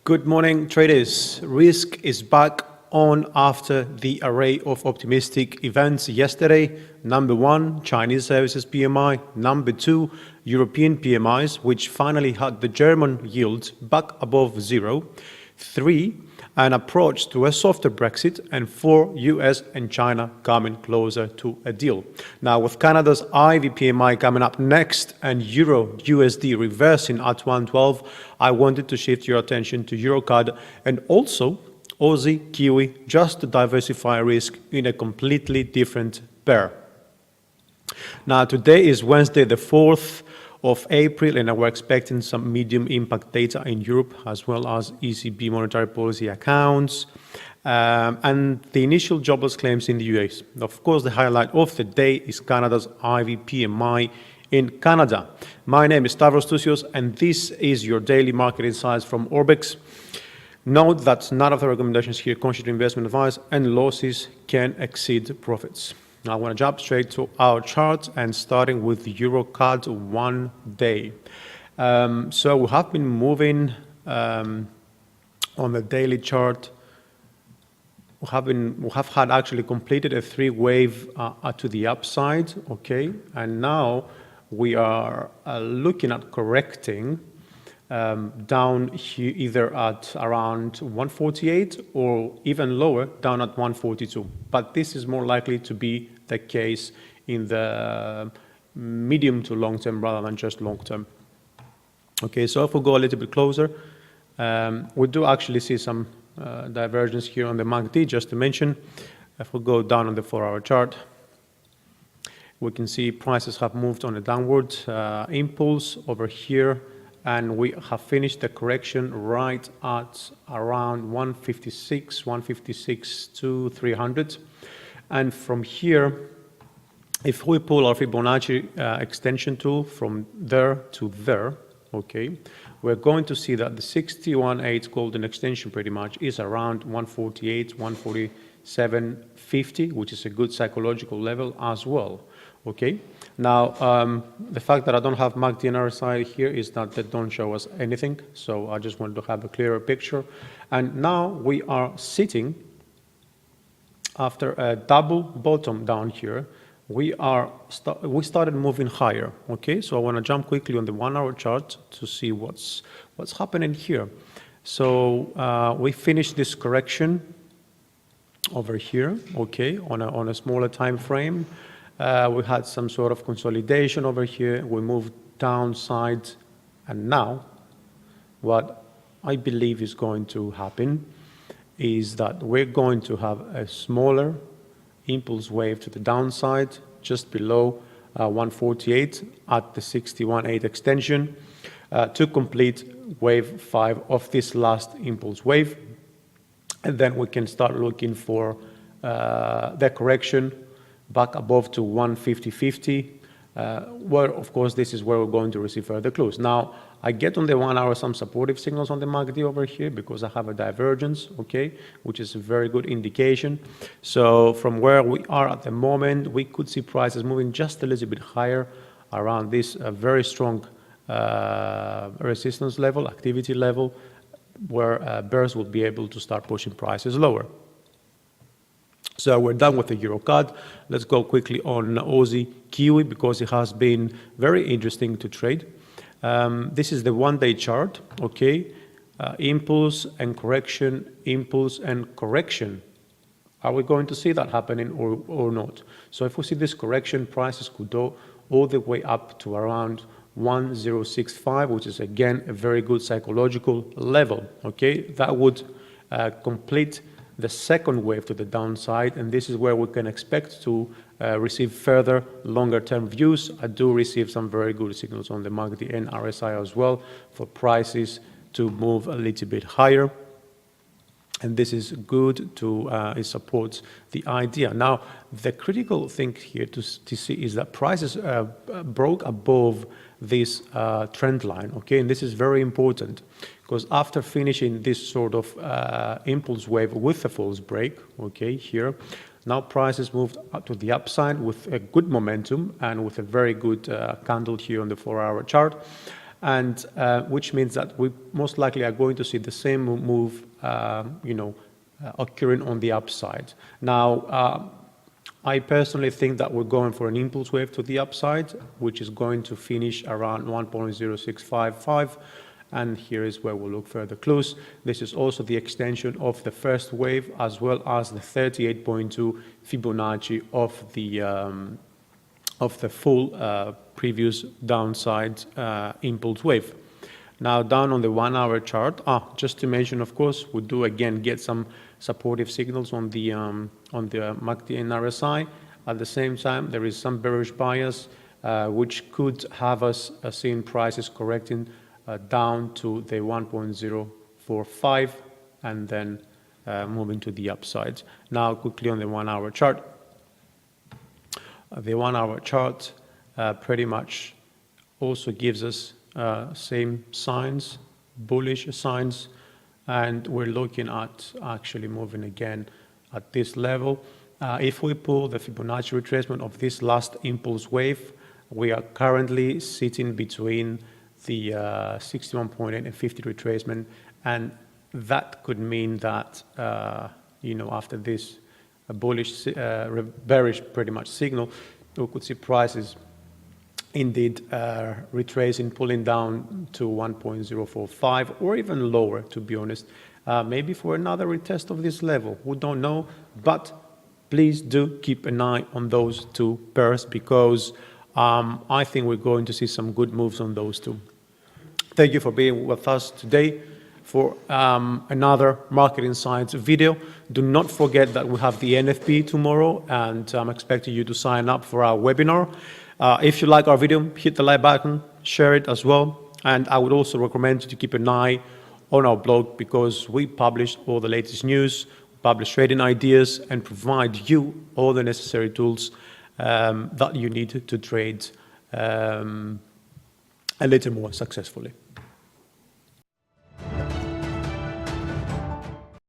Good morning, traders. Risk is back on after the array of optimistic events yesterday. Number one, Chinese services PMI. Number two, European PMIs, which finally had the German yield back above zero. Three, an approach to a softer Brexit, and four, US and China coming closer to a deal. Now, with Canada's Ivey PMI coming up next and Euro USD reversing at 112, I wanted to shift your attention to EURCAD and also Aussie Kiwi, just to diversify risk in a completely different pair. Now, today is Wednesday, the 4th of April, and we're expecting some medium impact data in Europe, as well as ECB monetary policy accounts, and the initial jobless claims in the US. Of course, the highlight of the day is Canada's Ivey PMI in Canada. My name is Stavros, and this is your daily market insights from Orbex. Note that none of the recommendations here constitute investment advice, and losses can exceed profits. Now I want to jump straight to our chart, and starting with the EURCAD 1 day. So we have been moving on the daily chart. We have had actually completed a three-wave to the upside, okay, and now we are looking at correcting down here either at around 148 or even lower down at 142. But this is more likely to be the case in the medium to long term rather than just long term. Okay, so if we go a little bit closer, we do actually see some divergence here on the MACD, just to mention. If we go down on the 4-hour chart, we can see prices have moved on a downward impulse over here, and we have finished the correction right at around 156 to 300. And from here, if we pull our Fibonacci extension tool from there to there, okay, we're going to see that the 61.8 golden extension pretty much is around 148, 147.50, which is a good psychological level as well. Okay, now the fact that I don't have MACD and RSI here is that they don't show us anything, so I just wanted to have a clearer picture. And now we are sitting after a double bottom down here. We started moving higher. Okay, so I want to jump quickly on the 1-hour chart to see what's happening here. So we finished this correction over here. Okay, on a smaller time frame. We had some sort of consolidation over here. We moved downside, and now what I believe is going to happen is that we're going to have a smaller impulse wave to the downside just below 148 at the 61.8 extension to complete wave 5 of this last impulse wave, and then we can start looking for the correction back above to 150.50, where of course this is where we're going to receive further clues. Now I get on the 1 hour some supportive signals on the MACD over here because I have a divergence, okay, which is a very good indication. So from where we are at the moment, we could see prices moving just a little bit higher around this very strong resistance level, activity level, where bears will be able to start pushing prices lower. So we're done with the EURCAD. Let's go quickly on Aussie Kiwi because it has been very interesting to trade. This is the 1-day chart, okay? Impulse and correction, impulse and correction. Are we going to see that happening or not? So if we see this correction, prices could go all the way up to around 1065, which is again a very good psychological level, okay? That would complete the second wave to the downside, and this is where we can expect to receive further longer-term views. I do receive some very good signals on the MACD and RSI as well for prices to move a little bit higher, and this is good to it supports the idea. Now, the critical thing here to see is that prices broke above this trend line, okay, and this is very important because after finishing this sort of impulse wave with a false break, okay, here, now prices moved up to the upside with a good momentum and with a very good candle here on the 4-hour chart. and which means that we most likely are going to see the same move, occurring on the upside. Now, I personally think that we're going for an impulse wave to the upside, which is going to finish around 1.0655. And here is where we'll look further close. This is also the extension of the first wave, as well as the 38.2 Fibonacci of the full previous downside impulse wave. Now down on the 1 hour chart, just to mention, of course, we do again get some supportive signals on the MACD and RSI. At the same time, there is some bearish bias, which could have us seeing prices correcting down to the 1.045 and then moving to the upside. Now quickly on the 1 hour chart. The 1 hour chart pretty much also gives us same signs, bullish signs, and we're looking at actually moving again at this level. If we pull the Fibonacci retracement of this last impulse wave, we are currently sitting between the 61.8 and 50 retracement, and that could mean that after this bullish, bearish pretty much signal, we could see prices indeed retracing, pulling down to 1.045 or even lower, to be honest, maybe for another retest of this level. We don't know, but please do keep an eye on those two pairs, because I think we're going to see some good moves on those two. Thank you for being with us today for another Market Insights video. Do not forget that we have the NFP tomorrow, and I'm expecting you to sign up for our webinar. If you like our video, hit the like button, share it as well. And I would also recommend you to keep an eye on our blog, because we publish all the latest news, publish trading ideas, and provide you all the necessary tools that you need to trade a little more successfully.